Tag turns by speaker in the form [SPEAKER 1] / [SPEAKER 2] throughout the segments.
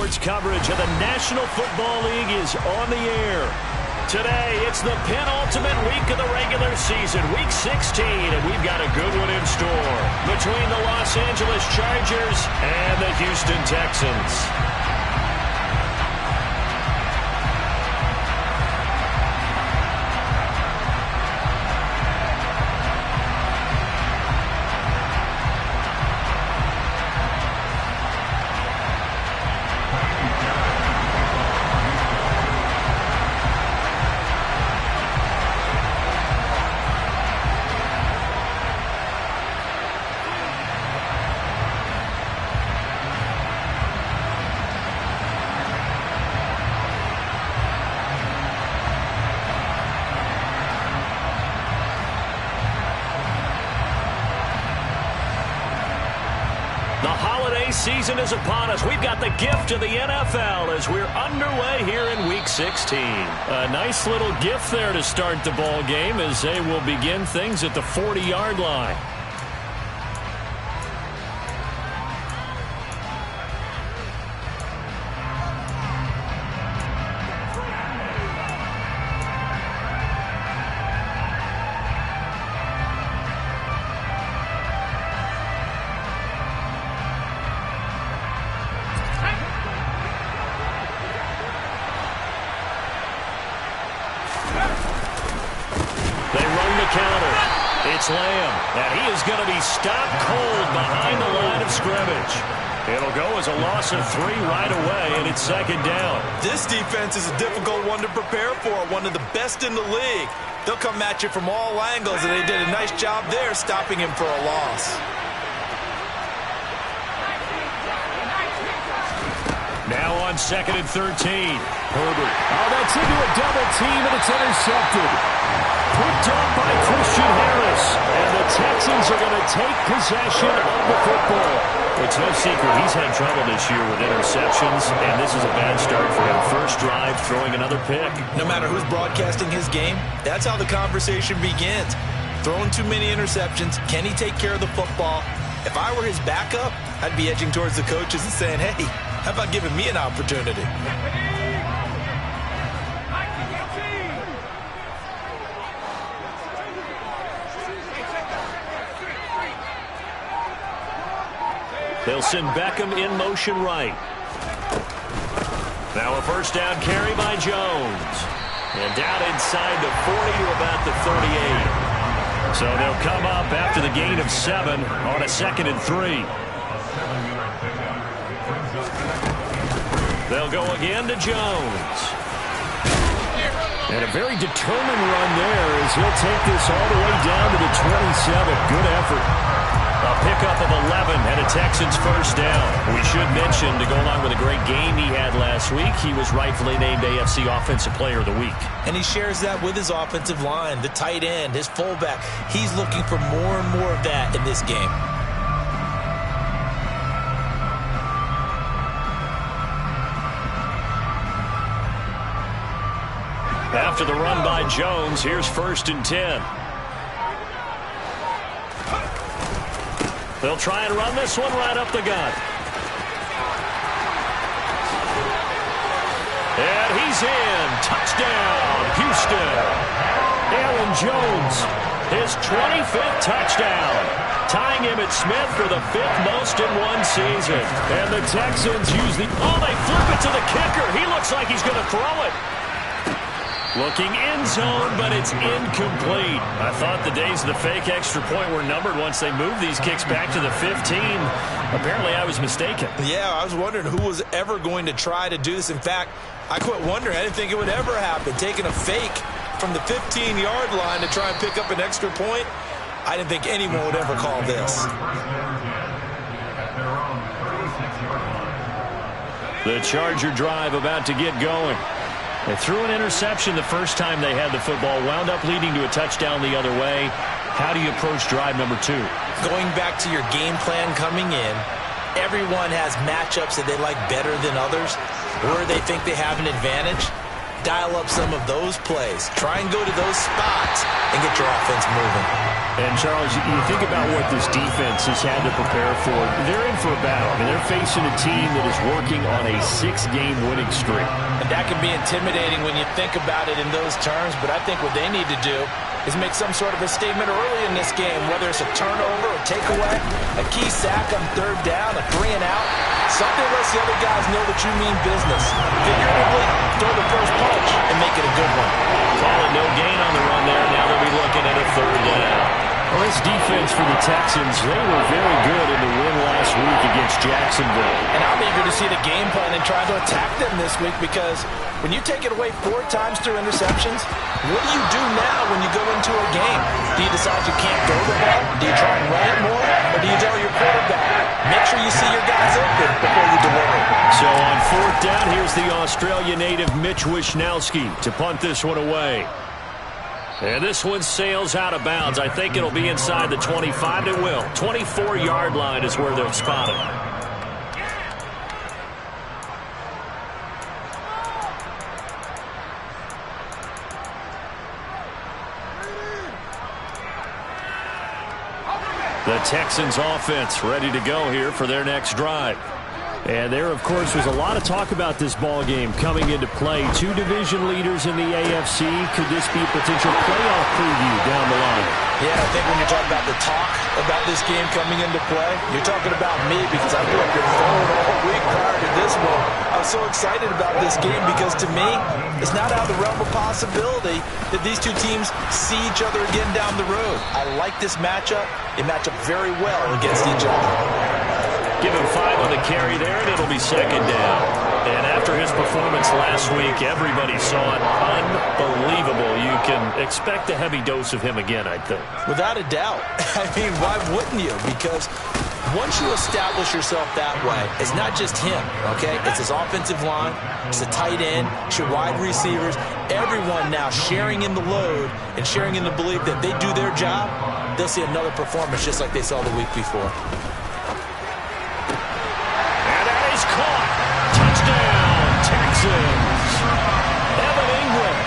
[SPEAKER 1] Sports coverage of the National Football League is on the air. Today, it's the penultimate week of the regular season, Week 16, and we've got a good one in store between the Los Angeles Chargers and the Houston Texans. Season is upon us. We've got the gift of the NFL as we're underway here in Week 16. A nice little gift there to start the ball game as they will begin things at the 40-yard line. Lamb, and he is going to be stopped cold behind the line of scrimmage. It'll go as a loss of 3 right away, and it's second down.
[SPEAKER 2] This defense is a difficult one to prepare for, one of the best in the league. They'll come at you from all angles, and they did a nice job there stopping him for a loss.
[SPEAKER 1] Now on 2nd and 13. Herbert. Oh, that's into a double team, and it's intercepted. Picked up by Christian Harris. And the Texans are going to take possession of the football. It's no secret he's had trouble this year with interceptions, and this is a bad start for him. First drive, throwing another pick.
[SPEAKER 2] No matter who's broadcasting his game, that's how the conversation begins. Throwing too many interceptions. Can he take care of the football? If I were his backup, I'd be edging towards the coaches and saying, hey, how about giving me an opportunity?
[SPEAKER 1] They'll send Beckham in motion right. Now a first down carry by Jones. And down inside the 40 to about the 38. So they'll come up after the gain of 7 on a 2nd and 3. They'll go again to Jones. And a very determined run there as he'll take this all the way down to the 27. Good effort. A pickup of 11 and a Texans first down. We should mention, to go along with a great game he had last week, he was rightfully named AFC Offensive Player of the Week.
[SPEAKER 2] And he shares that with his offensive line, the tight end, his fullback. He's looking for more and more of that in this game.
[SPEAKER 1] After the run by Jones, here's 1st and 10. They'll try and run this one right up the gut. And he's in. Touchdown, Houston. Aaron Jones, his 25th touchdown. Tying him at Smith for the 5th most in one season. And the Texans use the... Oh, they flip it to the kicker. He looks like he's going to throw it. Looking end zone, but it's incomplete. I thought the days of the fake extra point were numbered once they moved these kicks back to the 15. Apparently, I was mistaken.
[SPEAKER 2] Yeah, I was wondering who was ever going to try to do this. In fact, I quit wondering. I didn't think it would ever happen. Taking a fake from the 15-yard line to try and pick up an extra point, I didn't think anyone would ever call this.
[SPEAKER 1] The Charger drive about to get going. They threw an interception the first time they had the football, wound up leading to a touchdown the other way. How do you approach drive number 2?
[SPEAKER 2] Going back to your game plan coming in, everyone has matchups that they like better than others, or they think they have an advantage. dial up some of those plays. Try and go to those spots and get your offense moving.
[SPEAKER 1] And, Charles, you think about what this defense has had to prepare for. They're in for a battle. I mean, they're facing a team that is working on a 6-game winning streak.
[SPEAKER 2] And that can be intimidating when you think about it in those terms, but I think what they need to do is make some sort of a statement early in this game, whether it's a turnover, a takeaway, a key sack on third down, a 3 and out. Something lets the other guys know that you mean business. Figuratively, throw the first punch and make it a good one.
[SPEAKER 1] Call it no gain on the run there. Now they'll be looking at a 3rd down. Well, this defense for the Texans, they were very good in the win last week against Jacksonville.
[SPEAKER 2] And I'm eager to see the game plan and try to attack them this week, because when you take it away 4 times through interceptions, what do you do now when you go into a game? Do you decide you can't throw the ball? Do you try and run it more? Or do you tell your quarterback, make sure you see your guys open before you deliver?
[SPEAKER 1] So on 4th down, here's the Australia native Mitch Wishnowsky to punt this one away. And this one sails out of bounds. I think it'll be inside the 25. It will. 24-yard line is where they'll spot it. The Texans offense ready to go here for their next drive. And there, of course, was a lot of talk about this ball game coming into play. 2 division leaders in the AFC. Could this be a potential playoff preview down the line?
[SPEAKER 2] Yeah, I think when you're talking about the talk about this game coming into play, you're talking about me, because I've been up your phone all week prior to this one. I was so excited about this game because, to me, it's not out of the realm of possibility that these two teams see each other again down the road. I like this matchup. They match up very well against each other.
[SPEAKER 1] Give him 5 on the carry there, and it'll be 2nd down. And after his performance last week, everybody saw it. Unbelievable. You can expect a heavy dose of him again, I think.
[SPEAKER 2] Without a doubt. I mean, why wouldn't you? Because once you establish yourself that way, it's not just him, okay? It's his offensive line, it's the tight end, it's your wide receivers, everyone now sharing in the load and sharing in the belief that they do their job, they'll see another performance just like they saw the week before.
[SPEAKER 1] Caught. Touchdown, Texans. Evan Ingram,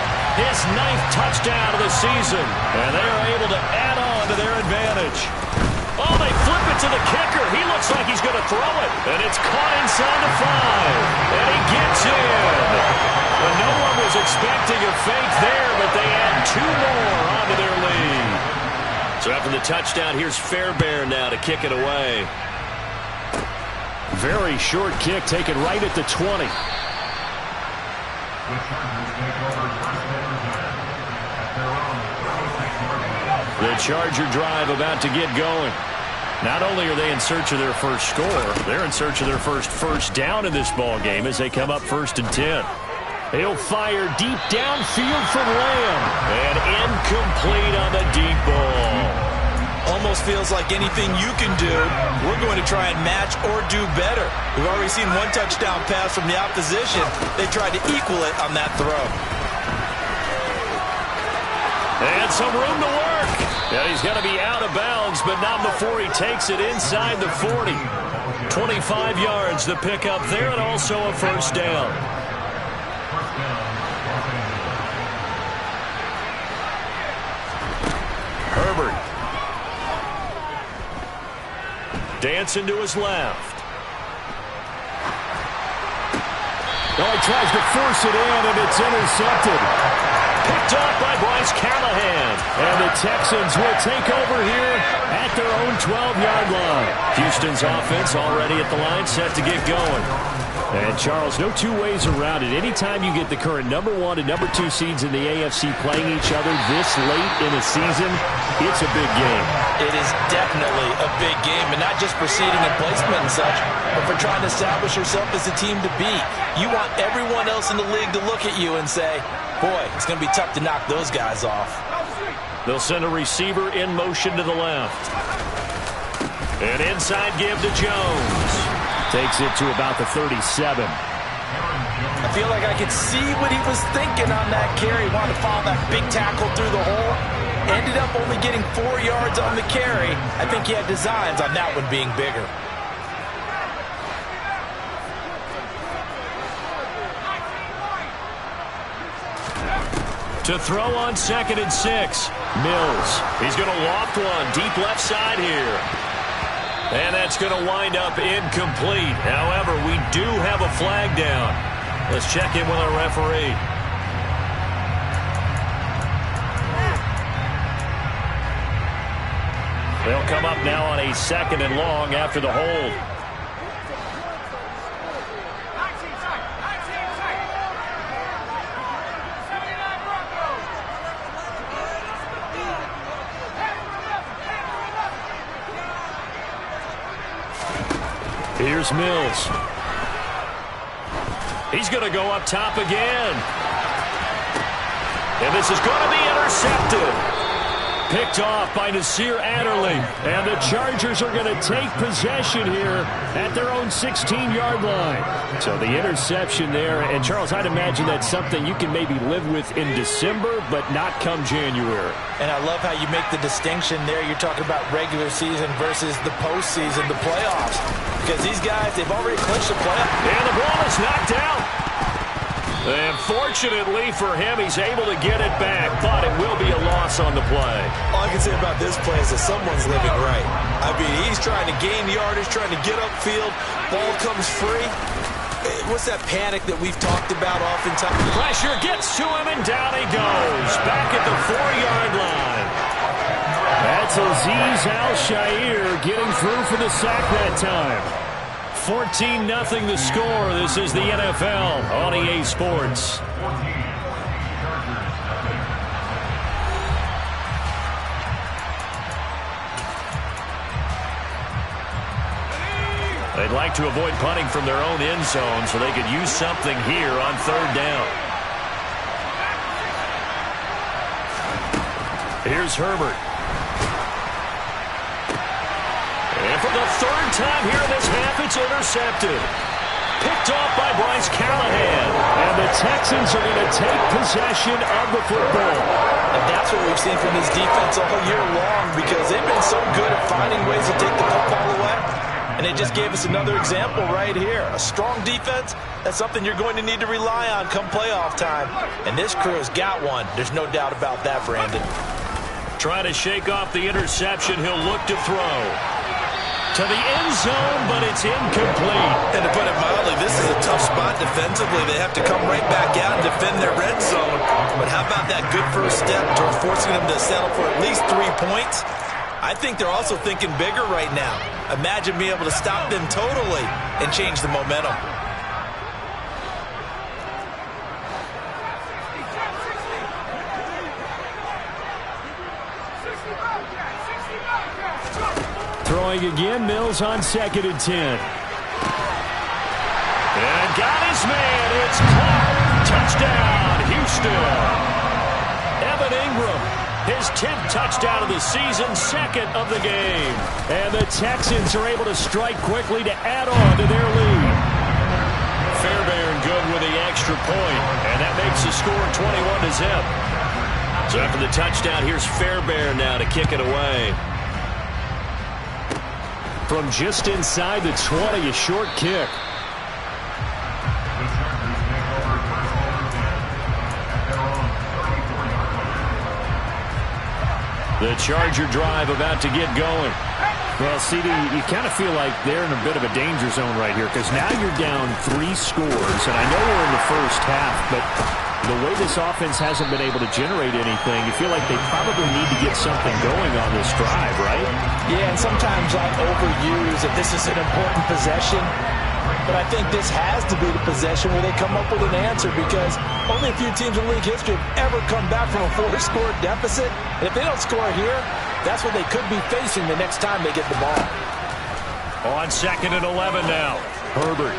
[SPEAKER 1] his 9th touchdown of the season. And they are able to add on to their advantage. Oh, they flip it to the kicker. He looks like he's going to throw it. And it's caught inside the 5. And he gets in. But no one was expecting a fake there, but they add 2 more onto their lead. So after the touchdown, here's Fairbairn now to kick it away. Very short kick taken right at the 20. The Charger drive about to get going. Not only are they in search of their first score, they're in search of their first down in this ball game as they come up 1st and 10. He'll fire deep downfield from Lamb. And incomplete on the deep ball.
[SPEAKER 2] Almost feels like anything you can do, we're going to try and match or do better. We've already seen 1 touchdown pass from the opposition. They tried to equal it on that throw.
[SPEAKER 1] And some room to work. Yeah, he's got to be out of bounds, but not before he takes it inside the 40. 25 yards to pick up there, and also a 1st down. Herbert. Dancing to his left.
[SPEAKER 3] Oh, he tries to force it in, and it's intercepted.
[SPEAKER 1] Picked up by Bryce Callahan.
[SPEAKER 3] And the Texans will take over here at their own 12-yard line.
[SPEAKER 1] Houston's offense already at the line, set to get going.
[SPEAKER 3] And, Charles, no 2 ways around it. Anytime you get the current number 1 and number 2 seeds in the AFC playing each other this late in a season, it's a big game.
[SPEAKER 2] It is definitely a big game, and not just for seeding and placement and such, but for trying to establish yourself as a team to beat. You want everyone else in the league to look at you and say, boy, it's going to be tough to knock those guys off.
[SPEAKER 1] They'll send a receiver in motion to the left. And inside give to Jones.
[SPEAKER 3] Takes it to about the 37.
[SPEAKER 2] I feel like I could see what he was thinking on that carry. Wanted to follow that big tackle through the hole. Ended up only getting 4 yards on the carry. I think he had designs on that one being bigger.
[SPEAKER 1] To throw on 2nd and 6. Mills. He's going to loft one deep left side here. And that's going to wind up incomplete. However, we do have a flag down. Let's check in with our referee. They'll come up now on a 2nd and long after the hold. Here's Mills. He's going to go up top again. And this is going to be intercepted. Picked off by Nasir Adderley. And the Chargers are going to take possession here at their own 16-yard line. So the interception there. And, Charles, I'd imagine that's something you can maybe live with in December, but not come January.
[SPEAKER 2] And I love how you make the distinction there. You're talking about regular season versus the postseason, the playoffs. Because these guys, they've already clinched the playoff.
[SPEAKER 1] And the ball is knocked out. And fortunately for him, he's able to get it back, but it will be a loss on the play.
[SPEAKER 2] All I can say about this play is that someone's living right. I mean, he's trying to gain yardage, trying to get upfield. Ball comes free. What's that panic that we've talked about oftentimes?
[SPEAKER 1] Pressure gets to him, and down he goes. Back at the 4-yard line. That's Azeez Al-Shaair getting through for the sack that time. 14-0 the score. This is the NFL on EA Sports. They'd like to avoid punting from their own end zone so they could use something here on 3rd down. Here's Herbert. And for the 3rd time here in this half, it's intercepted. Picked off by Bryce Callahan. And the Texans are going to take possession of the football.
[SPEAKER 2] And that's what we've seen from this defense all year long, because they've been so good at finding ways to take the football away. And they just gave us another example right here. A strong defense, that's something you're going to need to rely on come playoff time. And this crew has got one. There's no doubt about that, Brandon.
[SPEAKER 1] Trying to shake off the interception. He'll look to throw. To the end zone, but it's incomplete.
[SPEAKER 2] And to put it mildly, this is a tough spot defensively. They have to come right back out and defend their red zone. But how about that good first step toward forcing them to settle for at least 3 points? I think they're also thinking bigger right now. Imagine being able to stop them totally and change the momentum.
[SPEAKER 1] Throwing again, Mills on 2nd and 10. And got his man. It's caught. Touchdown, Houston. Evan Ingram, his 10th touchdown of the season, 2nd of the game. And the Texans are able to strike quickly to add on to their lead. Fairbairn good with the extra point, and that makes the score 21-0. So after the touchdown, here's Fairbairn now to kick it away. From just inside the 20, a short kick. The Charger drive about to get going. Well, CD, you kind of feel like they're in a bit of a danger zone right here, because now you're down 3 scores, and I know we're in the first half, but the way this offense hasn't been able to generate anything, you feel like they probably need to get something going on this drive, right?
[SPEAKER 2] Yeah, and sometimes I overuse that this is an important possession, but I think this has to be the possession where they come up with an answer, because only a few teams in league history have ever come back from a 4-score deficit, and if they don't score here, that's what they could be facing the next time they get the ball.
[SPEAKER 1] On 2nd and 11 now. Herbert.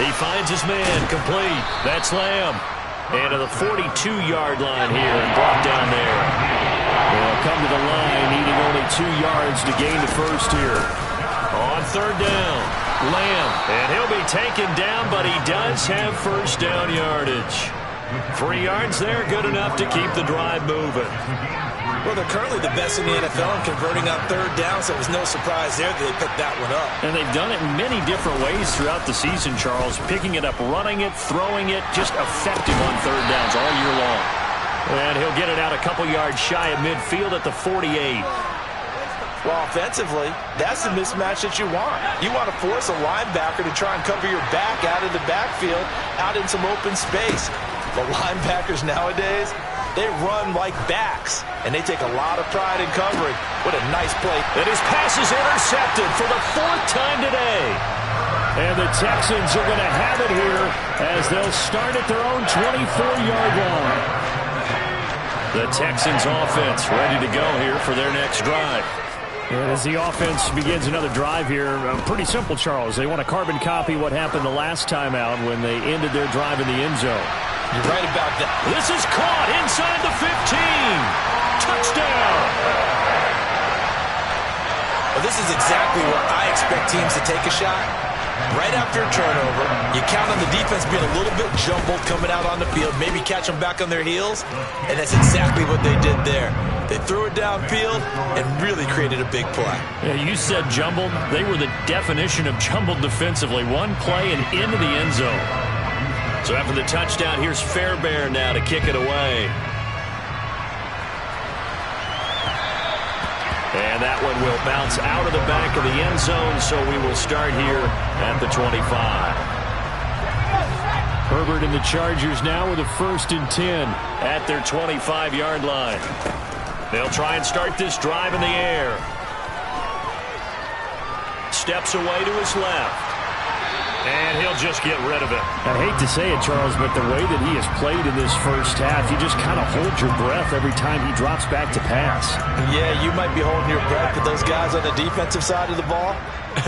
[SPEAKER 1] He finds his man complete. That's Lamb. And to the 42-yard line here and brought down there. They'll come to the line, needing only 2 yards to gain the first here. On 3rd down, Lamb. And he'll be taken down, but he does have first down yardage. 3 yards there, good enough to keep the drive moving.
[SPEAKER 2] Well, they're currently the best in the NFL in converting on 3rd down, so it was no surprise there that they picked that one up.
[SPEAKER 1] And they've done it in many different ways throughout the season, Charles. Picking it up, running it, throwing it, just effective on 3rd downs all year long.
[SPEAKER 3] And he'll get it out a couple yards shy of midfield at the 48.
[SPEAKER 2] Well, offensively, that's the mismatch that you want. You want to force a linebacker to try and cover your back out of the backfield, out in some open space. But linebackers nowadays, they run like backs, and they take a lot of pride in covering. What a nice play.
[SPEAKER 1] And his pass is intercepted for the 4th time today.
[SPEAKER 3] And the Texans are going to have it here as they'll start at their own 24-yard line.
[SPEAKER 1] The Texans offense ready to go here for their next drive.
[SPEAKER 3] And as the offense begins another drive here, pretty simple, Charles. They want to carbon copy what happened the last time out when they ended their drive in the end zone.
[SPEAKER 2] You're right about that.
[SPEAKER 1] This is caught inside the 15. Touchdown.
[SPEAKER 2] Well, this is exactly where I expect teams to take a shot. Right after a turnover, you count on the defense being a little bit jumbled coming out on the field, maybe catch them back on their heels, and that's exactly what they did there. They threw it downfield and really created a big play.
[SPEAKER 1] Yeah, you said jumbled. They were the definition of jumbled defensively. One play and into the end zone. So after the touchdown, here's Fairbairn now to kick it away. And that one will bounce out of the back of the end zone, so we will start here at the 25.
[SPEAKER 3] Herbert and the Chargers now with a 1st and 10
[SPEAKER 1] at their 25-yard line. They'll try and start this drive in the air. Steps away to his left. And he'll just get rid of it.
[SPEAKER 3] I hate to say it, Charles, but the way that he has played in this first half, you just kind of hold your breath every time he drops back to pass.
[SPEAKER 2] Yeah, you might be holding your breath, but those guys on the defensive side of the ball,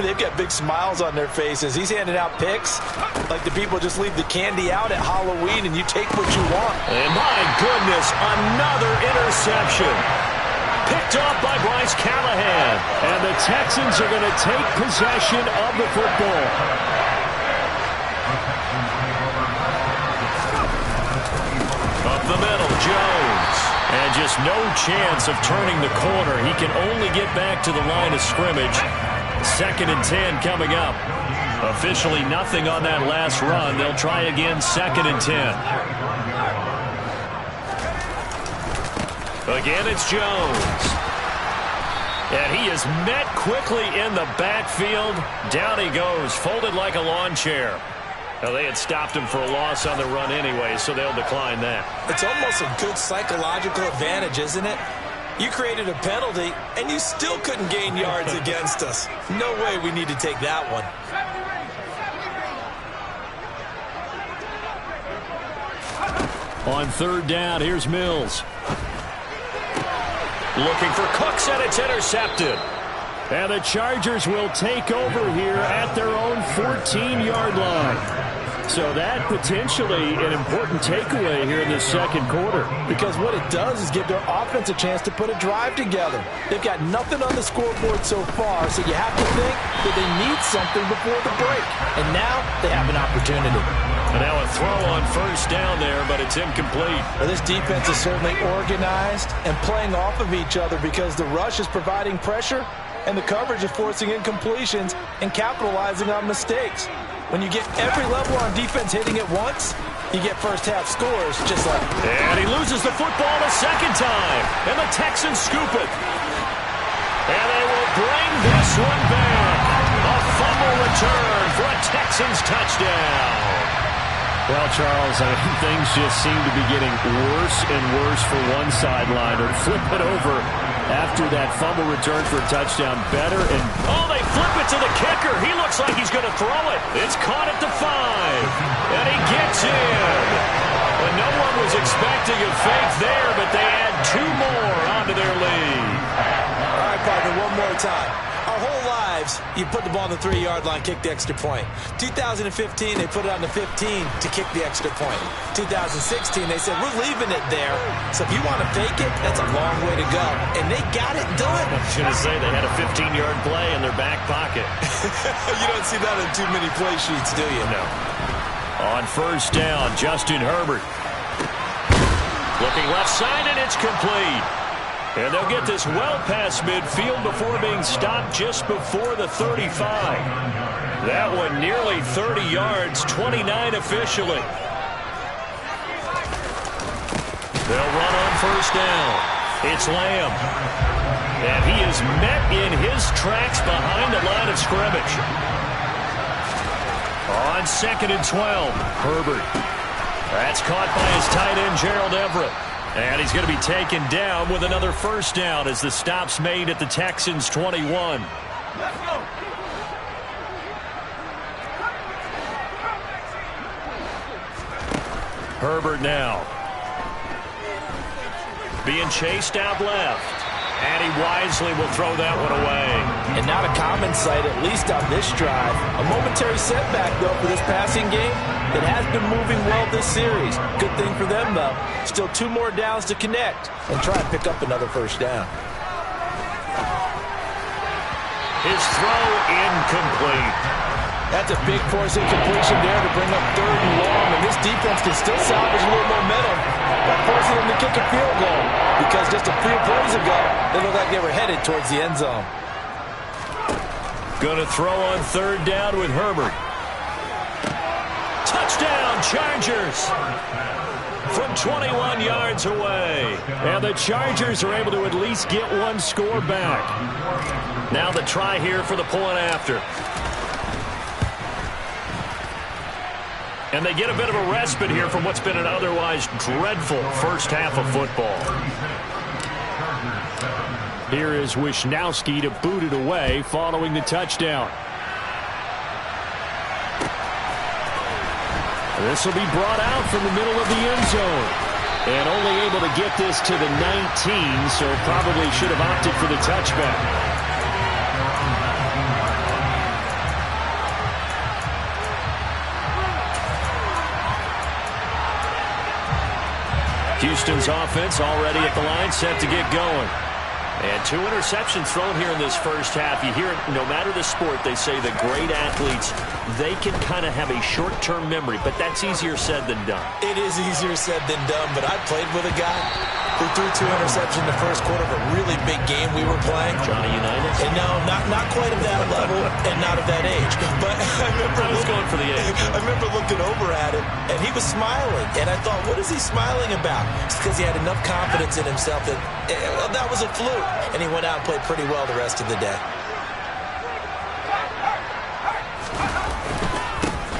[SPEAKER 2] they've got big smiles on their faces. He's handing out picks like the people just leave the candy out at Halloween and you take what you want.
[SPEAKER 1] And my goodness, another interception. Picked off by Bryce Callahan.
[SPEAKER 3] And the Texans are going to take possession of the football.
[SPEAKER 1] Up the middle, Jones. And just no chance of turning the corner. He can only get back to the line of scrimmage. 2nd and 10 coming up. Officially nothing on that last run. They'll try again 2nd and 10. Again, it's Jones. And he is met quickly in the backfield. Down he goes, folded like a lawn chair. Now, they had stopped him for a loss on the run anyway, so they'll decline that.
[SPEAKER 2] It's almost a good psychological advantage, isn't it? You created a penalty, and you still couldn't gain yards against us. No way we need to take that one.
[SPEAKER 3] On 3rd down, here's Mills.
[SPEAKER 1] Looking for Cooks, and it's intercepted.
[SPEAKER 3] And the Chargers will take over here at their own 14-yard line. So that potentially an important takeaway here in the 2nd quarter.
[SPEAKER 2] Because what it does is give their offense a chance to put a drive together. They've got nothing on the scoreboard so far, so you have to think that they need something before the break. And now they have an opportunity.
[SPEAKER 1] And now a throw on 1st down there, but it's incomplete.
[SPEAKER 2] Well, this defense is certainly organized and playing off of each other because the rush is providing pressure and the coverage is forcing incompletions and capitalizing on mistakes. When you get every level on defense hitting at once, you get first-half scores just like...
[SPEAKER 1] And he loses the football a 2nd time, and the Texans scoop it. And they will bring this one back. A fumble return for a Texans touchdown.
[SPEAKER 3] Well, Charles, I mean, things just seem to be getting worse and worse for one sideline. Or flip it over after that fumble return for a touchdown. Better and...
[SPEAKER 1] Oh, they flip it to the kicker. He looks like he's going to throw it. It's caught at the 5. And he gets in. And no one was expecting a fake there, but they add 2 more onto their lead.
[SPEAKER 2] All right, partner, one more time. Our whole lives, you put the ball on the 3-yard line, kick the extra point. 2015, they put it on the 15 to kick the extra point. 2016, they said, we're leaving it there. So if you want to fake it, that's a long way to go. And they got it done.
[SPEAKER 1] I was going to say they had a 15-yard play in their back pocket.
[SPEAKER 2] You don't see that in too many play sheets, do you?
[SPEAKER 1] No. On 1st down, Justin Herbert. Looking left side, and it's complete. And they'll get this well past midfield before being stopped just before the 35. That one nearly 30 yards, 29 officially. They'll run on first down. It's Lamb. And he is met in his tracks behind the line of scrimmage. On 2nd and 12, Herbert. That's caught by his tight end, Gerald Everett. And he's going to be taken down with another first down as the stop's made at the Texans' 21.
[SPEAKER 4] Let's go.
[SPEAKER 1] Herbert now. Being chased out left. And he wisely will throw that one away.
[SPEAKER 2] And not a common sight, at least on this drive. A momentary setback, though, for this passing game. It has been moving well this series. Good thing for them, though. Still 2 more downs to connect and try and pick up another first down.
[SPEAKER 1] His throw incomplete.
[SPEAKER 2] That's a big force incompletion there to bring up 3rd and long, and this defense can still salvage a little momentum by forcing them to kick a field goal, because just a few plays ago, they looked like they were headed towards the end zone.
[SPEAKER 1] Going to throw on 3rd down with Herbert. Touchdown, Chargers! From 21 yards away.
[SPEAKER 3] And the Chargers are able to at least get one score back.
[SPEAKER 1] Now the try here for the point after. And they get a bit of a respite here from what's been an otherwise dreadful first half of football.
[SPEAKER 3] Here is Wisnowski to boot it away following the touchdown. This will be brought out from the middle of the end zone. And only able to get this to the 19, so probably should have opted for the touchback.
[SPEAKER 1] Houston's offense already at the line, set to get going. And 2 interceptions thrown here in this first half. You hear it, no matter the sport, they say the great athletes, they can kind of have a short-term memory, but that's easier said than done.
[SPEAKER 2] It is easier said than done, but I played with a guy who threw 2 interceptions in the first quarter of a really big game we were playing.
[SPEAKER 1] Johnny Unitas?
[SPEAKER 2] And no, not quite of that level and not of that age. But I
[SPEAKER 1] was going for the age.
[SPEAKER 2] I remember looking over at him, and he was smiling. And I thought, what is he smiling about? It's because he had enough confidence in himself that, well, that was a fluke. And he went out and played pretty well the rest of the day.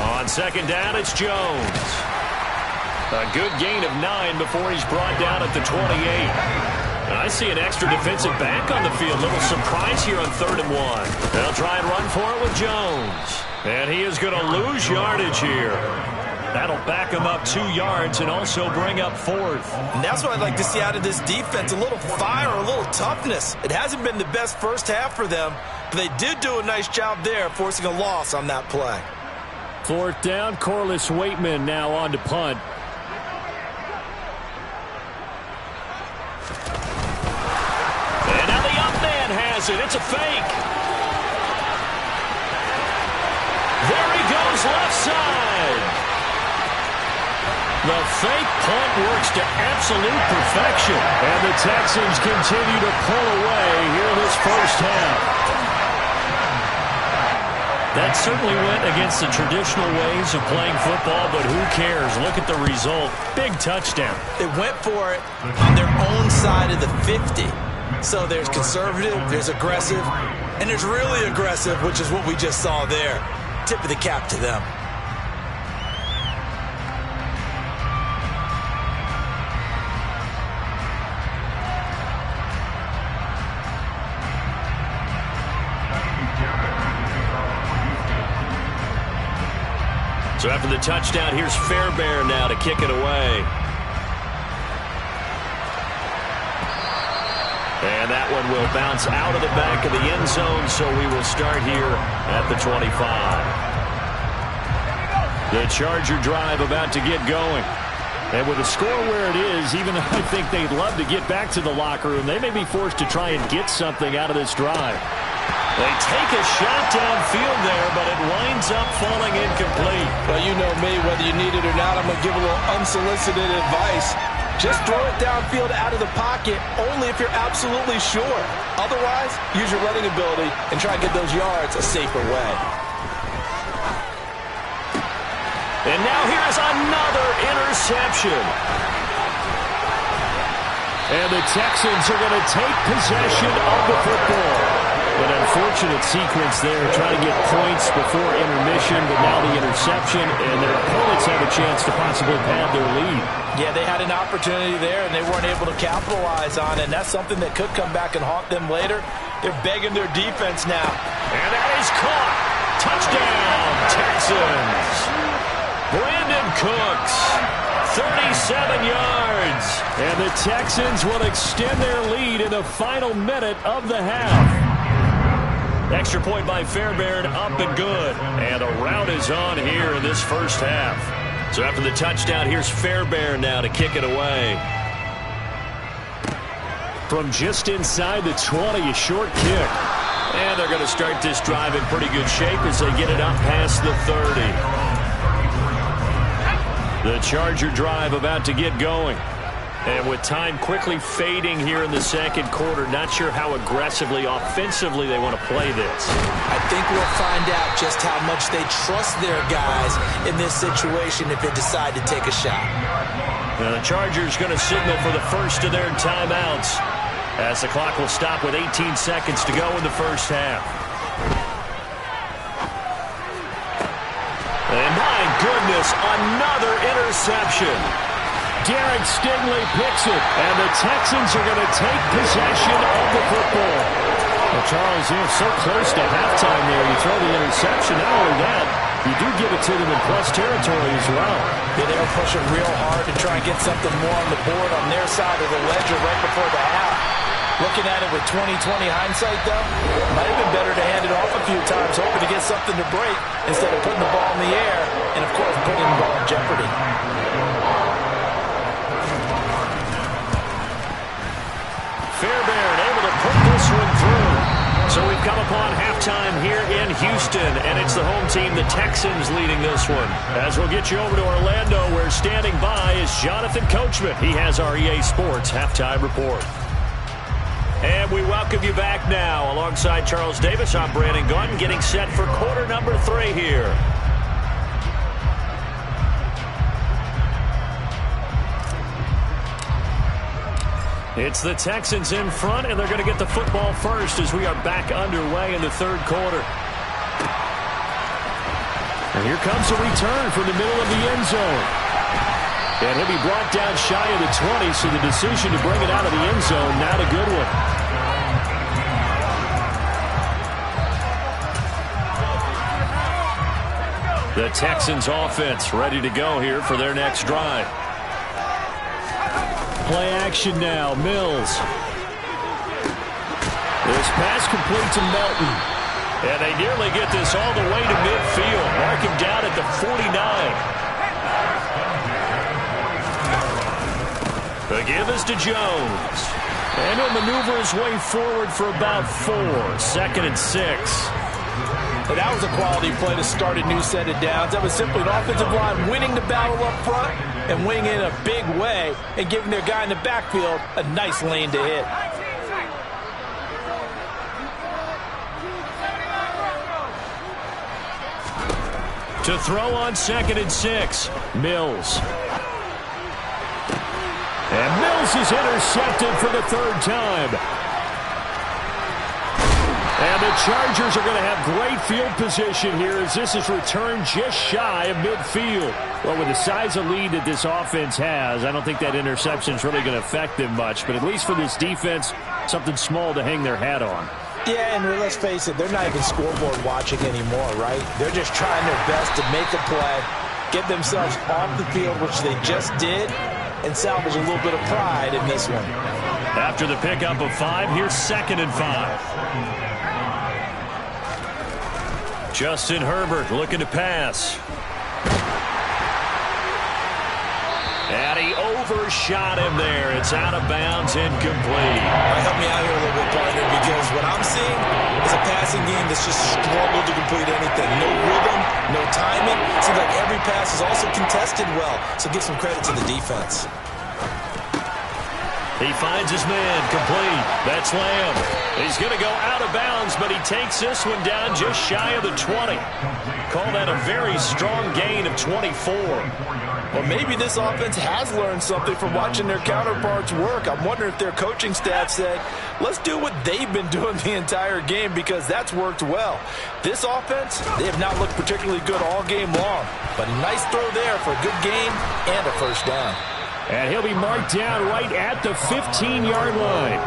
[SPEAKER 1] On 2nd down, it's Jones. A good gain of 9 before he's brought down at the 28. I see an extra defensive back on the field. Little surprise here on 3rd and 1. They'll try and run for it with Jones. And he is going to lose yardage here. That'll back him up 2 yards and also bring up 4th.
[SPEAKER 2] And that's what I'd like to see out of this defense. A little fire, a little toughness. It hasn't been the best first half for them, but they did do a nice job there forcing a loss on that play.
[SPEAKER 3] 4th down, Corliss Waitman now on to punt.
[SPEAKER 1] And now the up man has it. It's a fake. There he goes left side. The fake punt works to absolute perfection.
[SPEAKER 3] And the Texans continue to pull away here in this first half.
[SPEAKER 1] That certainly went against the traditional ways of playing football, but who cares? Look at the result. Big touchdown.
[SPEAKER 2] They went for it on their own side of the 50. So there's conservative, there's aggressive, and there's really aggressive, which is what we just saw there. Tip of the cap to them.
[SPEAKER 1] So after the touchdown, here's Fairbairn now to kick it away. And that one will bounce out of the back of the end zone, so we will start here at the 25. The Charger drive about to get going. And with the score where it is, even though I think they'd love to get back to the locker room, they may be forced to try and get something out of this drive. They take a shot downfield there, but it winds up falling incomplete.
[SPEAKER 2] Well, you know me, whether you need it or not, I'm going to give a little unsolicited advice. Just throw it downfield out of the pocket only if you're absolutely sure. Otherwise, use your running ability and try and get those yards a safer way.
[SPEAKER 1] And now here's another interception.
[SPEAKER 3] And the Texans are going to take possession of the football. An unfortunate sequence there, trying to get points before intermission, but now the interception, and their opponents have a chance to possibly pad their lead.
[SPEAKER 2] Yeah, they had an opportunity there, and they weren't able to capitalize on it, and that's something that could come back and haunt them later. They're begging their defense now.
[SPEAKER 1] And that is caught. Touchdown, Texans. Brandon Cooks, 37 yards.
[SPEAKER 3] And the Texans will extend their lead in the final minute of the half.
[SPEAKER 1] Extra point by Fairbairn, up and good. And a rout is on here in this first half. So after the touchdown, here's Fairbairn now to kick it away.
[SPEAKER 3] From just inside the 20, a short kick.
[SPEAKER 1] And they're going to start this drive in pretty good shape as they get it up past the 30. The Charger drive about to get going. And with time quickly fading here in the second quarter, not sure how aggressively, offensively they want to play this.
[SPEAKER 2] I think we'll find out just how much they trust their guys in this situation if they decide to take a shot.
[SPEAKER 1] Now the Chargers going to signal for the first of their timeouts as the clock will stop with 18 seconds to go in the first half. And my goodness, another interception.
[SPEAKER 3] Derek Stingley picks it, and the Texans are going to take possession of the football. Well, Charles, so close to halftime there. You throw the interception. Not only that, you do give it to them in plus territory as well.
[SPEAKER 2] Yeah, they were pushing real hard to try and get something more on the board on their side of the ledger right before the half. Looking at it with 20/20 hindsight, though, might have been better to hand it off a few times, hoping to get something to break instead of putting the ball in the air and, of course, putting the ball in jeopardy.
[SPEAKER 1] Fairbairn able to put this one through. So we've come upon halftime here in Houston, and it's the home team, the Texans, leading this one. As we'll get you over to Orlando, where standing by is Jonathan Coachman. He has our EA Sports halftime report. And we welcome you back now. Alongside Charles Davis, I'm Brandon Gaudin, getting set for quarter number 3 here. It's the Texans in front, and they're going to get the football first as we are back underway in the third quarter.
[SPEAKER 3] And here comes a return from the middle of the end zone. And he'll be brought down shy of the 20, so the decision to bring it out of the end zone, not a good one.
[SPEAKER 1] The Texans offense ready to go here for their next drive.
[SPEAKER 3] Play action now, Mills. This pass complete to Melton.
[SPEAKER 1] And they nearly get this all the way to midfield. Mark him down at the 49. The give is to Jones.
[SPEAKER 3] And he'll maneuver his way forward for about 4. 2nd and 6.
[SPEAKER 2] And that was a quality play to start a new set of downs. That was simply an offensive line winning the battle up front and winning in a big way and giving their guy in the backfield a nice lane to hit.
[SPEAKER 3] To throw on 2nd and 6, Mills. And Mills is intercepted for the 3rd time. And the Chargers are going to have great field position here as this is returned just shy of midfield. Well, with the size of lead that this offense has, I don't think that interception is really going to affect them much. But at least for this defense, something small to hang their hat on.
[SPEAKER 2] Yeah, and let's face it, they're not even scoreboard watching anymore, right? They're just trying their best to make a play, get themselves off the field, which they just did, and salvage a little bit of pride in this one.
[SPEAKER 1] After the pickup of 5, here's 2nd and 5. Justin Herbert looking to pass. And he overshot him there. It's out of bounds, incomplete.
[SPEAKER 2] Help me out here a little bit, partner, because what I'm seeing is a passing game that's just struggled to complete anything. No rhythm, no timing. Seems like every pass is also contested well, so give some credit to the defense.
[SPEAKER 1] He finds his man, complete. That's Lamb. He's going to go out of bounds, but he takes this one down just shy of the 20. Call that a very strong gain of 24.
[SPEAKER 2] Well, maybe this offense has learned something from watching their counterparts work. I'm wondering if their coaching staff said, let's do what they've been doing the entire game, because that's worked well. This offense, they have not looked particularly good all game long, but a nice throw there for a good gain and a first down.
[SPEAKER 3] And he'll be marked down right at the 15-yard line.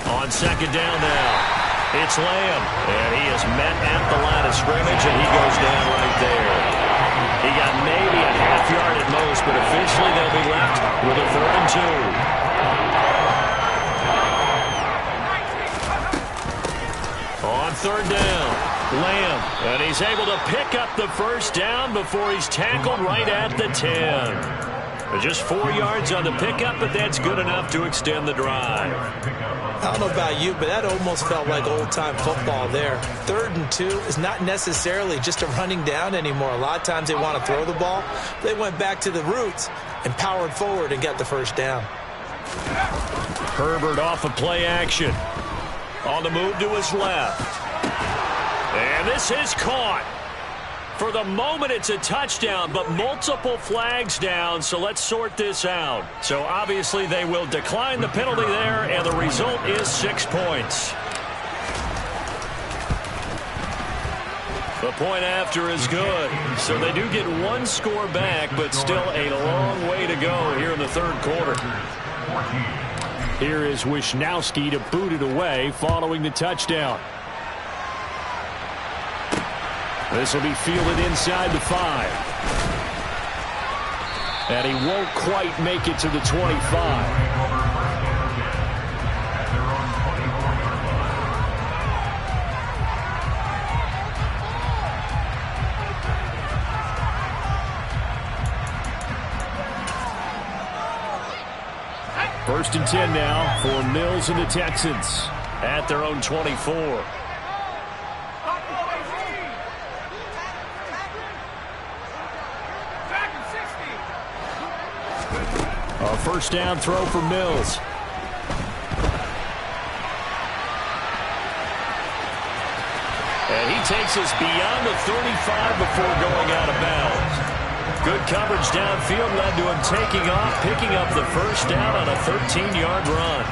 [SPEAKER 3] On second down now. It's Lamb, and he is met at the line of scrimmage, and he goes down right there. He got maybe a half yard at most, but officially they'll be left with a 3rd and 2. On third down, Lamb, and he's able to pick up the first down before he's tackled right at the 10. Just 4 yards on the pickup, but that's good enough to extend the drive.
[SPEAKER 2] I don't know about you, but that almost felt like old-time football there. 3rd and 2 is not necessarily just a running down anymore. A lot of times they want to throw the ball. They went back to the roots and powered forward and got the first down.
[SPEAKER 3] Herbert off of play action. On the move to his left. And this is caught. For the moment, it's a touchdown, but multiple flags down, so let's sort this out. So obviously they will decline the penalty there, and the result is 6 points. The point after is good, so they do get 1 score back, but still a long way to go here in the 3rd quarter. Here is Wisnowski to boot it away following the touchdown. This will be fielded inside the 5. And he won't quite make it to the 25. First and 10 now for Mills and the Texans at their own 24. A first down throw for Mills. And he takes us beyond the 35 before going out of bounds. Good coverage downfield led to him taking off, picking up the first down on a 13-yard run.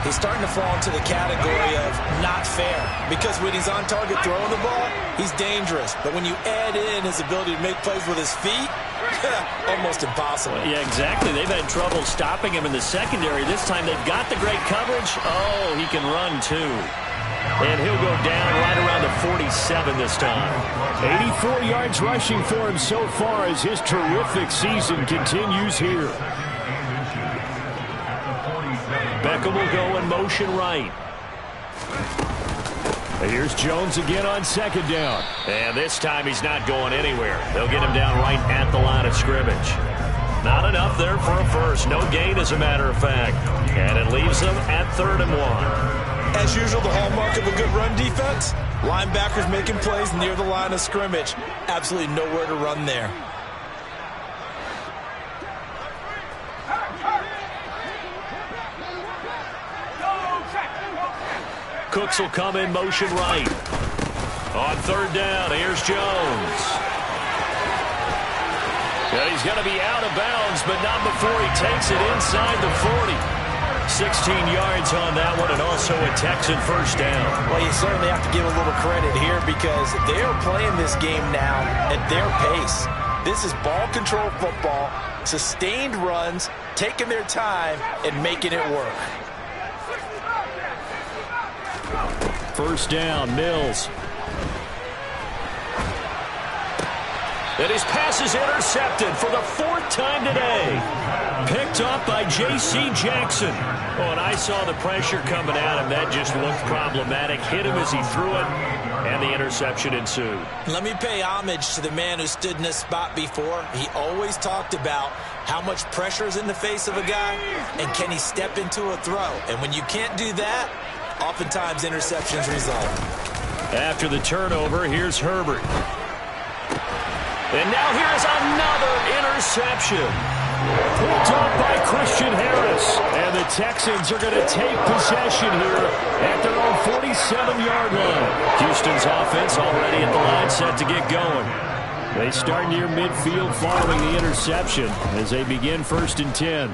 [SPEAKER 2] He's starting to fall into the category of not fair, because when he's on target throwing the ball, he's dangerous. But when you add in his ability to make plays with his feet, almost impossible.
[SPEAKER 3] Yeah, exactly. They've had trouble stopping him in the secondary. This time they've got the great coverage. Oh, he can run too. And he'll go down right around the 47 this time. 84 yards rushing for him so far as his terrific season continues here. Beckham will go in motion right. And here's Jones again on second down. And this time he's not going anywhere. They'll get him down right at the line of scrimmage. Not enough there for a first. No gain, as a matter of fact. And it leaves them at 3rd and 1.
[SPEAKER 2] As usual, the hallmark of a good run defense, linebackers making plays near the line of scrimmage. Absolutely nowhere to run there.
[SPEAKER 3] Cooks will come in motion right. On third down, here's Jones. Yeah, he's going to be out of bounds, but not before he takes it inside the 40. 16 yards on that one, and also a Texan first down.
[SPEAKER 2] Well, you certainly have to give a little credit here because they are playing this game now at their pace. This is ball control football, sustained runs, taking their time, and making it work.
[SPEAKER 3] First down, Mills. And his pass is intercepted for the 4th time today. Picked up by J.C. Jackson. Oh, and I saw the pressure coming at him. That just looked problematic. Hit him as he threw it, and the interception ensued.
[SPEAKER 2] Let me pay homage to the man who stood in this spot before. He always talked about how much pressure is in the face of a guy, and can he step into a throw. And when you can't do that, oftentimes interceptions result.
[SPEAKER 3] After the turnover, here's Herbert. And now here's another interception. Picked off by Christian Harris. And the Texans are going to take possession here at their own 47-yard line. Houston's offense already at the line set to get going. They start near midfield following the interception as they begin 1st and 10.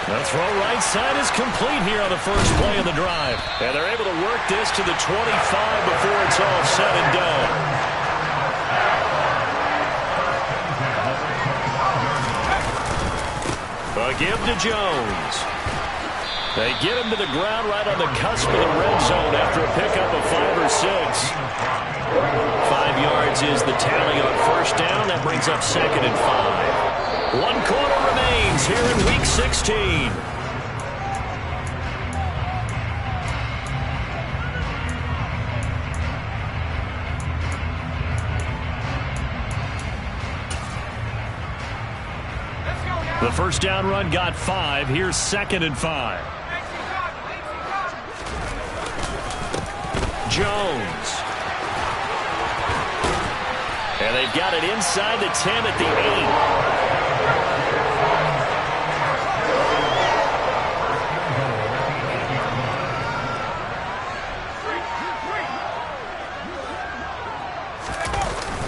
[SPEAKER 3] The throw right side is complete here on the first play of the drive. And they're able to work this to the 25 before it's all said and done. A give to Jones. They get him to the ground right on the cusp of the red zone after a pickup of 5 or 6. 5 yards is the tally on first down. That brings up 2nd and 5. 1 quarter remains here in Week 16. The first down run got 5. Here's 2nd and 5. Jones. And they've got it inside the 10 at the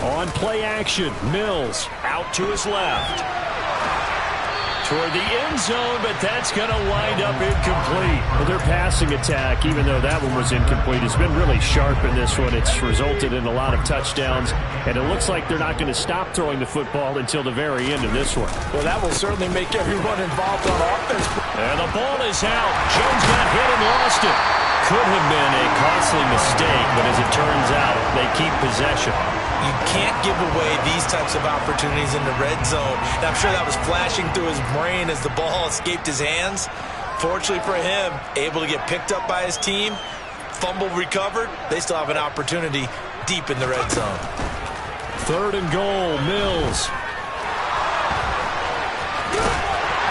[SPEAKER 3] 8. On play action, Mills out to his left. Toward the end zone, but that's going to wind up incomplete. Well, their passing attack, even though that one was incomplete, has been really sharp in this one. It's resulted in a lot of touchdowns, and it looks like they're not going to stop throwing the football until the very end of this one.
[SPEAKER 2] Well, that will certainly make everyone involved on offense.
[SPEAKER 3] And the ball is out. Jones got hit and lost it. Could have been a costly mistake, but as it turns out, they keep possession.
[SPEAKER 2] You can't give away these types of opportunities in the red zone. And I'm sure that was flashing through his brain as the ball escaped his hands. Fortunately for him, able to get picked up by his team, fumble recovered. They still have an opportunity deep in the red zone.
[SPEAKER 3] 3rd and goal, Mills.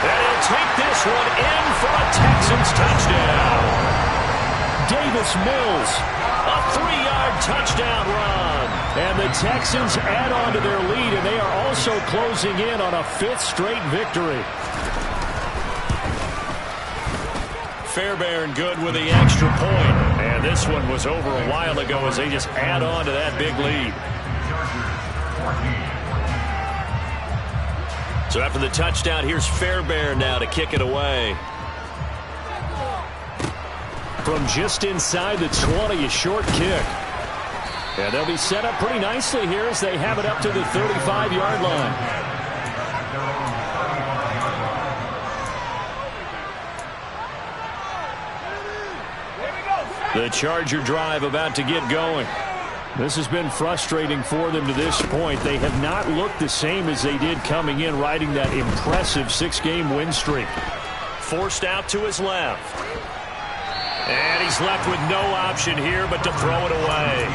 [SPEAKER 3] And he'll take this one in for a Texans touchdown. Davis Mills, a 3-yard touchdown run. And the Texans add on to their lead, and they are also closing in on a 5th straight victory. Fairbairn good with the extra point. And this one was over a while ago as they just add on to that big lead. So after the touchdown, here's Fairbairn now to kick it away. From just inside the 20, a short kick. And they'll be set up pretty nicely here as they have it up to the 35-yard line. The Charger drive about to get going. This has been frustrating for them to this point. They have not looked the same as they did coming in, riding that impressive 6-game win streak. Forced out to his left. And he's left with no option here but to throw it away.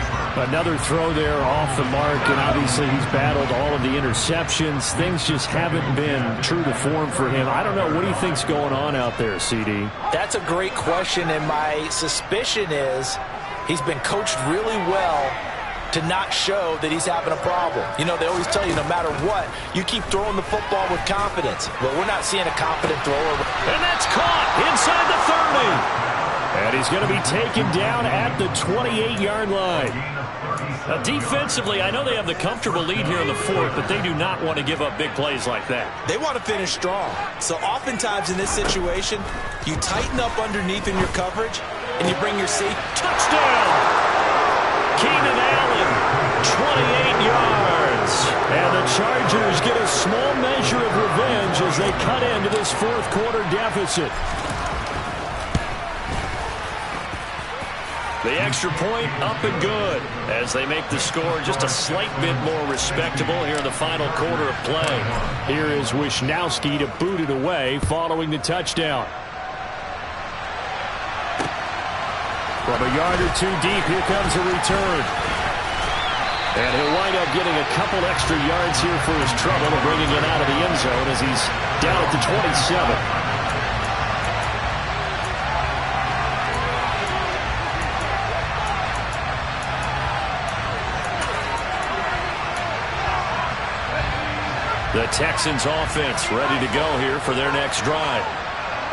[SPEAKER 3] Another throw there off the mark, and obviously he's battled all of the interceptions. Things just haven't been true to form for him. I don't know. What do you think's going on out there, CD?
[SPEAKER 2] That's a great question, and my suspicion is he's been coached really well to not show that he's having a problem. You know, they always tell you no matter what, you keep throwing the football with confidence. Well, we're not seeing a confident thrower.
[SPEAKER 3] And that's caught inside the 30. And he's going to be taken down at the 28-yard line. Now, defensively, I know they have the comfortable lead here in the 4th, but they do not want to give up big plays like that.
[SPEAKER 2] They want to finish strong. So oftentimes in this situation, you tighten up underneath in your coverage, and you bring your safe.
[SPEAKER 3] Touchdown! Keenan Allen, 28 yards. And the Chargers get a small measure of revenge as they cut into this 4th quarter deficit. The extra point up and good as they make the score just a slight bit more respectable here in the final quarter of play. Here is Wisnowski to boot it away following the touchdown. From a yard or two deep, here comes a return. And he'll wind up getting a couple extra yards here for his trouble and bringing it out of the end zone as he's down at the 27. The Texans offense ready to go here for their next drive.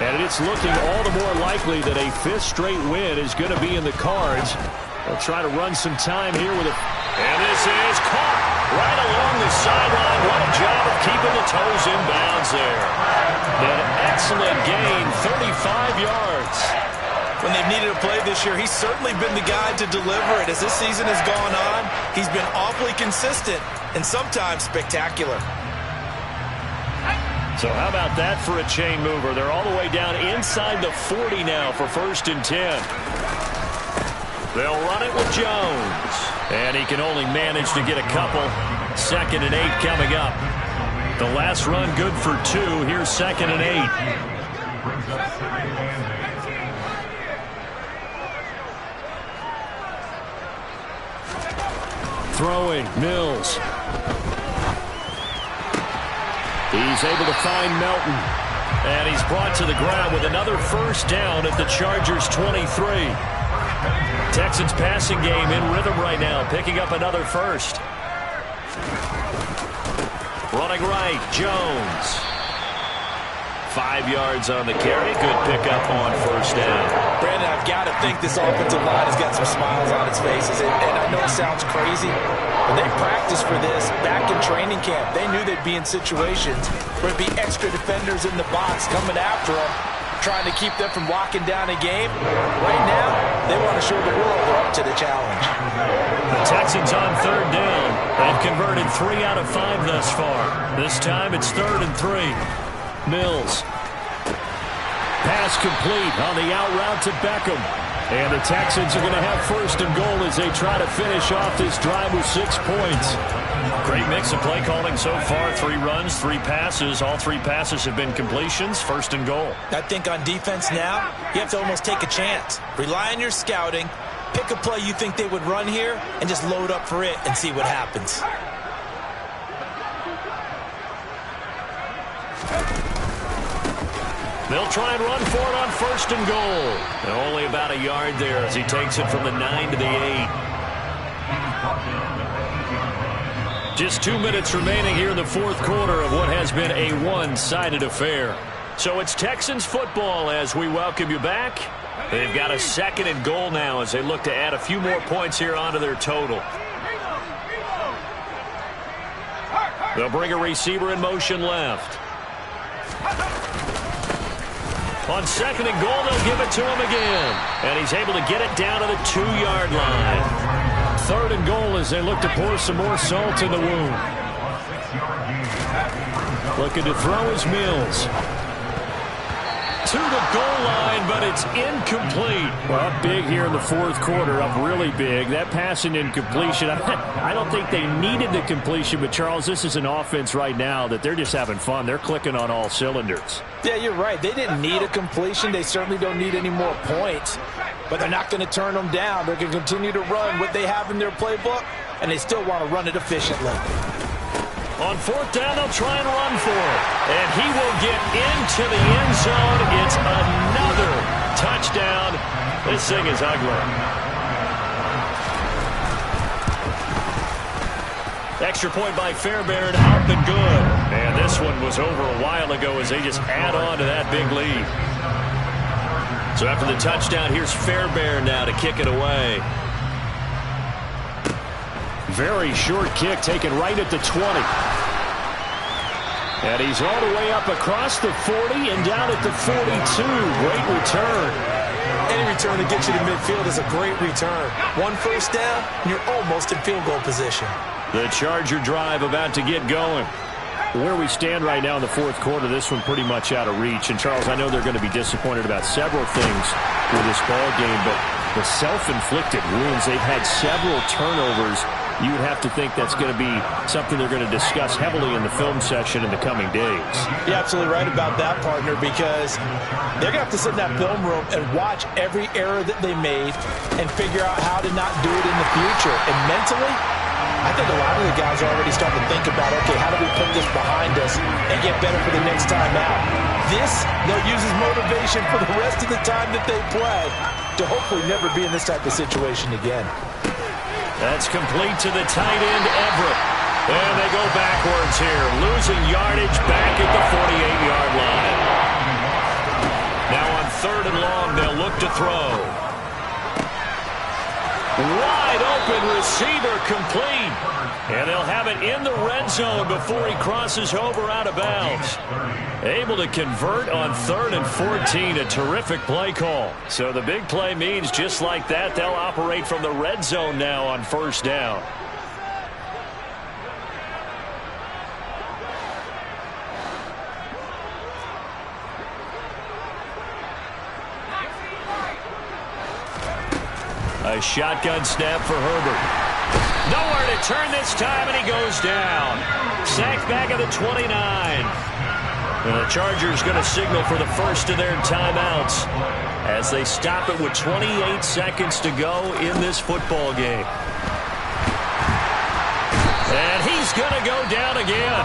[SPEAKER 3] And it's looking all the more likely that a fifth straight win is going to be in the cards. They'll try to run some time here with a... And this is caught right along the sideline. What a job of keeping the toes in bounds there. An excellent gain, 35 yards.
[SPEAKER 2] When they've needed a play this year, he's certainly been the guy to deliver it. As this season has gone on, he's been awfully consistent and sometimes spectacular.
[SPEAKER 3] So how about that for a chain mover? They're all the way down inside the 40 now for 1st and 10. They'll run it with Jones. And he can only manage to get a couple. 2nd and 8 coming up. The last run good for 2. Here's 2nd and 8. Throwing, Mills. He's able to find Melton. And he's brought to the ground with another first down at the Chargers' 23. Texans passing game in rhythm right now, picking up another first. Running right, Jones. 5 yards on the carry. Good pickup on first down.
[SPEAKER 2] Brandon, I've got to think this offensive line has got some smiles on its faces. And I know it sounds crazy, but they practiced for this back in training camp. They knew they'd be in situations where it'd be extra defenders in the box coming after them, trying to keep them from locking down a game. Right now, they want to show the world they're up to the challenge.
[SPEAKER 3] The Texans on 3rd down. They've converted 3 out of 5 thus far. This time it's 3rd and 3. Mills. Pass complete on the out route to Beckham. And the Texans are going to have 1st and goal as they try to finish off this drive with 6 points. Great mix of play calling so far. 3 runs, 3 passes. All 3 passes have been completions. 1st and goal.
[SPEAKER 2] I think on defense now, you have to almost take a chance. Rely on your scouting. Pick a play you think they would run here and just load up for it and see what happens.
[SPEAKER 3] They'll try and run for it on 1st and goal. And only about a yard there as he takes it from the 9 to the 8. Just 2 minutes remaining here in the 4th quarter of what has been a one-sided affair. So it's Texans football as we welcome you back. They've got a 2nd and goal now as they look to add a few more points here onto their total. They'll bring a receiver in motion left. On 2nd and goal, they'll give it to him again. And he's able to get it down to the 2-yard line. 3rd and goal as they look to pour some more salt in the wound. Looking to throw is Mills. To the goal line, but it's incomplete. Well, up big here in the 4th quarter, up really big. That pass and incompletion, I don't think they needed the completion, but Charles, this is an offense right now that they're just having fun. They're clicking on all cylinders.
[SPEAKER 2] Yeah, you're right. They didn't need a completion. They certainly don't need any more points, but they're not going to turn them down. They're going to continue to run what they have in their playbook, and they still want to run it efficiently.
[SPEAKER 3] On 4th down, they'll try and run for it. And he will get into the end zone. It's another touchdown. This thing is ugly. Extra point by Fairbairn, up and good. And this one was over a while ago as they just add on to that big lead. So after the touchdown, here's Fairbairn now to kick it away. Very short kick taken right at the 20. And he's all the way up across the 40 and down at the 42. Great return.
[SPEAKER 2] Any return that gets you to midfield is a great return. 1 first down, and you're almost in field goal position.
[SPEAKER 3] The Charger drive about to get going. Where we stand right now in the 4th quarter, this one pretty much out of reach. And, Charles, I know they're going to be disappointed about several things with this ball game, but the self-inflicted wounds, they've had several turnovers. You would have to think that's going to be something they're going to discuss heavily in the film session in the coming days.
[SPEAKER 2] You're absolutely right about that, partner, because they're going to have to sit in that film room and watch every error that they made and figure out how to not do it in the future. And mentally, I think a lot of the guys are already starting to think about, okay, how do we put this behind us and get better for the next time out? This, they'll use as motivation for the rest of the time that they play to hopefully never be in this type of situation again.
[SPEAKER 3] That's complete to the tight end, Everett.
[SPEAKER 1] And they go backwards here, losing yardage back at the 48-yard line. Now on 3rd and long, they'll look to throw. Wide open receiver complete. And they'll have it in the red zone before he crosses over out of bounds. Able to convert on 3rd and 14. A terrific play call. So the big play means just like that, they'll operate from the red zone now on 1st down. A shotgun snap for Herbert. Nowhere to turn this time, and he goes down. Sacked back at the 29. And the Chargers going to signal for the first of their timeouts as they stop it with 28 seconds to go in this football game. And he's going to go down again.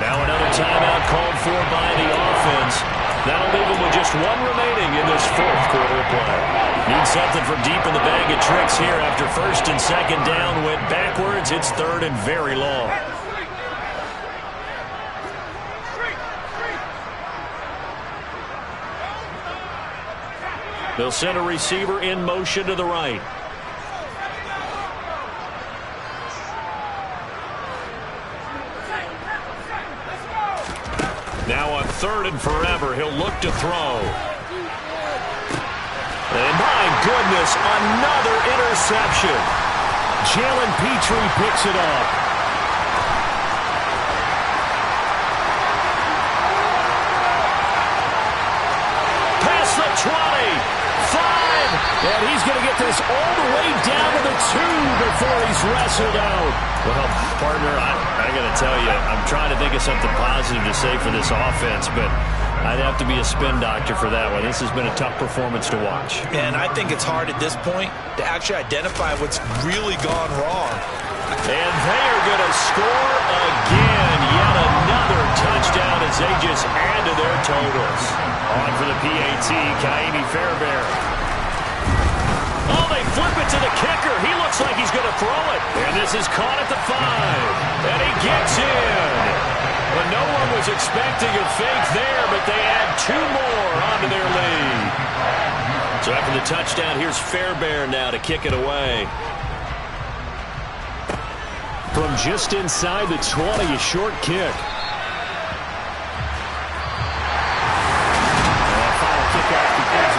[SPEAKER 1] Now another timeout called for by the offense. That'll leave them with just one remaining in this 4th quarter play. Need something from deep in the bag of tricks here after 1st and 2nd down. Went backwards. It's 3rd and very long. They'll send a receiver in motion to the right. Now on 3rd and forever, he'll look to throw. And my goodness, another interception. Jalen Petrie picks it up. Past the 20, 5, and he's going to get this all the way down to the 2 before he's wrestled out. Well, partner, I got to tell you, I'm trying to think of something positive to say for this offense, but I'd have to be a spin doctor for that one. This has been a tough performance to watch.
[SPEAKER 2] And I think it's hard at this point to actually identify what's really gone wrong.
[SPEAKER 1] And they are going to score again. Yet another touchdown as they just add to their totals. On for the PAT, Ka'imi Fairbairn. Oh, they flip it to the kicker. He looks like he's going to throw it. And this is caught at the 5. And he gets in. But no one was expecting a fake there, but they add 2 more onto their lead. So after the touchdown, here's Fairbairn now to kick it away. From just inside the 20, a short kick. Final kickoff begins.